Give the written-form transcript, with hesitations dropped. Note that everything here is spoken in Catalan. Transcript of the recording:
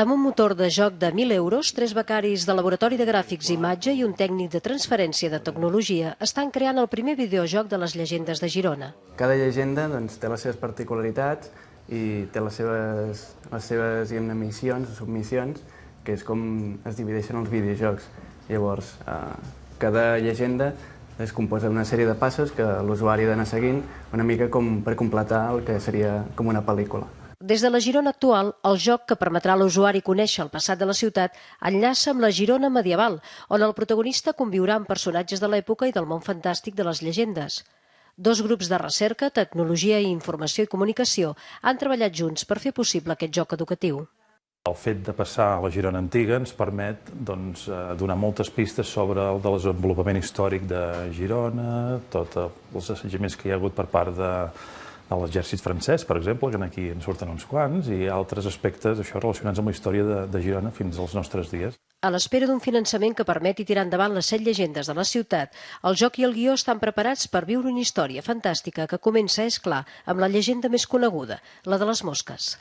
Amb un motor de joc de 1.000 euros, 3 becaris de laboratori de gràfics i imatge i un tècnic de transferència de tecnologia estan creant el primer videojoc de les llegendes de Girona. Cada llegenda té les seves particularitats i té les seves missions o submissions, que és com es divideixen els videojocs. Llavors, cada llegenda es composa d'una sèrie de passos que l'usuari ha d'anar seguint una mica com per completar el que seria com una pel·lícula. Des de la Girona actual, el joc que permetrà a l'usuari conèixer el passat de la ciutat enllaça amb la Girona medieval, on el protagonista conviurà amb personatges de l'època i del món fantàstic de les llegendes. Dos grups de recerca, tecnologia i informació i comunicació han treballat junts per fer possible aquest joc educatiu. El fet de passar a la Girona antiga ens permet donar moltes pistes sobre el desenvolupament històric de Girona, tots els assetjaments que hi ha hagut per part de l'exèrcit francès, per exemple, que aquí en surten uns quants, i altres aspectes relacionats amb la història de Girona fins als nostres dies. A l'espera d'un finançament que permeti tirar endavant les 7 llegendes de la ciutat, el joc i el guió estan preparats per viure una història fantàstica que comença, és clar, amb la llegenda més coneguda, la de les mosques.